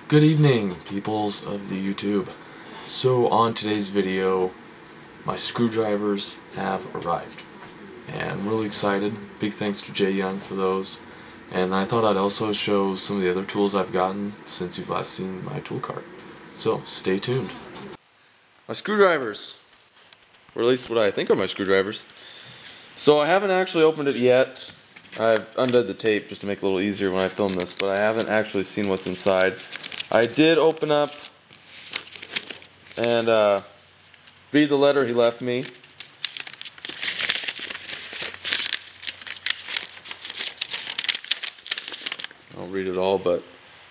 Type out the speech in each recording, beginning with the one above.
Good evening, peoples of the YouTube. So on today's video, my screwdrivers have arrived. And I'm really excited. Big thanks to Jay Young for those. And I thought I'd also show some of the other tools I've gotten since you've last seen my tool cart. So stay tuned. My screwdrivers, or at least what I think are my screwdrivers. So I haven't actually opened it yet. I've undid the tape just to make it a little easier when I film this, but I haven't actually seen what's inside. I did open up and read the letter he left me. I'll read it all, but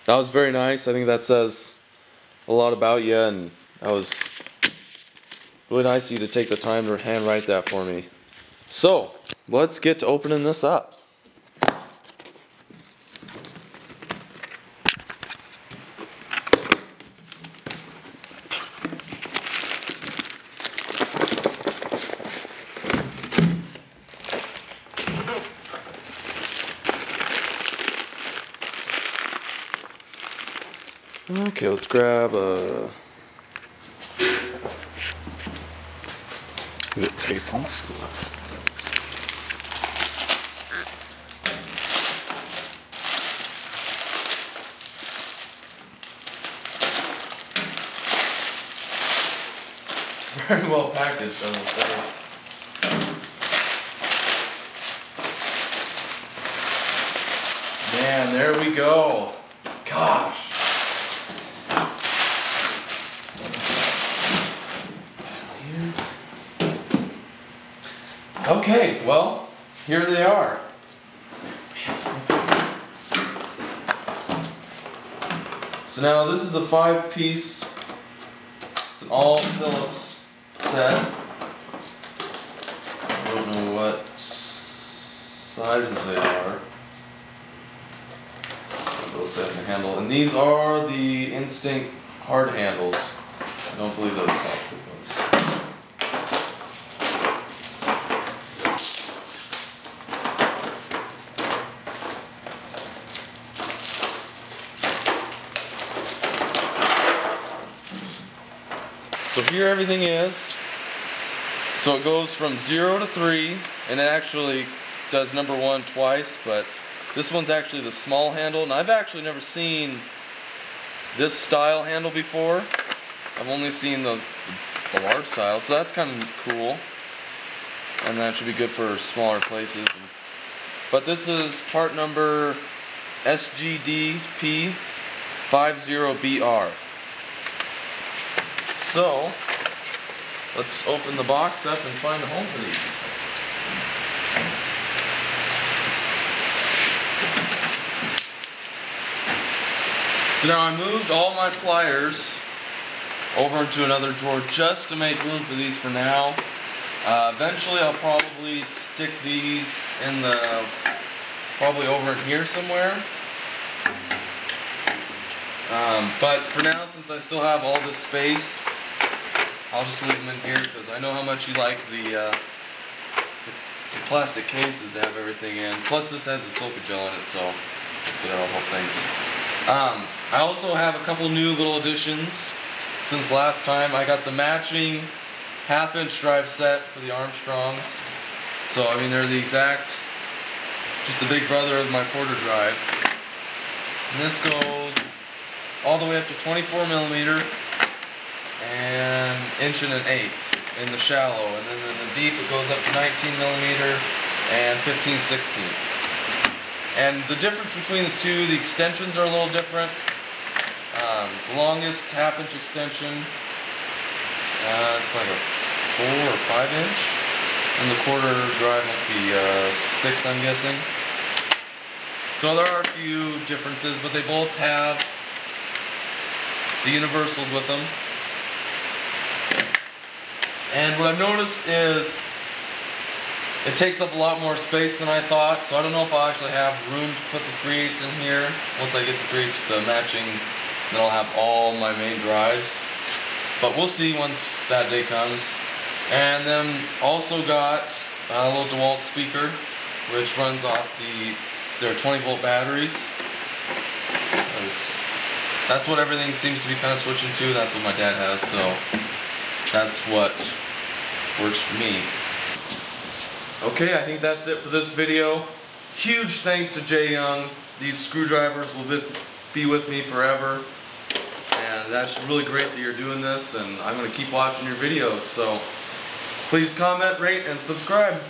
that was very nice. I think that says a lot about you, and that was really nice of you to take the time to handwrite that for me. So, let's get to opening this up. Okay, let's grab a... Is it paper? Very well packaged, I will say. Man, there we go. Gosh. Okay, well, here they are. So now this is a 5-piece, it's an all Phillips set. I don't know what sizes they are. They'll set the handle. And these are the Instinct hard handles. I don't believe they're the soft ones. So here everything is. So it goes from 0 to 3, and it actually does number 1 twice, but this one's actually the small handle, and I've actually never seen this style handle before. I've only seen the large style, so that's kind of cool, and that should be good for smaller places. But this is part number SGDP50BR. So, let's open the box up and find a home for these. So now I moved all my pliers over into another drawer just to make room for these for now. Eventually I'll probably stick these in the, probably over in here somewhere. But for now, since I still have all this space, I'll just leave them in here because I know how much you like the plastic cases to have everything in. Plus this has the silica gel in it, so that'll help things. I also have a couple new little additions since last time. I got the matching 1/2-inch drive set for the Armstrongs. So I mean they're the exact, just the big brother of my quarter drive. And this goes all the way up to 24mm and 1.1" in the shallow, and then in the deep it goes up to 19mm and 15/16. And the difference between the two, the extensions are a little different. The longest 1/2-inch extension, it's like a 4 or 5-inch, and the quarter drive must be 6, I'm guessing. So there are a few differences, but they both have the universals with them. And what I've noticed is it takes up a lot more space than I thought, so I don't know if I'll actually have room to put the 3/8 in here. Once I get the 3/8, the matching, then I'll have all my main drives. But we'll see once that day comes. And then also got a little DeWalt speaker, which runs off their 20-volt batteries. that's what everything seems to be kind of switching to. That's what my dad has, so that's what works for me. Okay, I think that's it for this video. Huge thanks to Jay Young. These screwdrivers will be with me forever. And that's really great that you're doing this, and I'm going to keep watching your videos. So please comment, rate, and subscribe.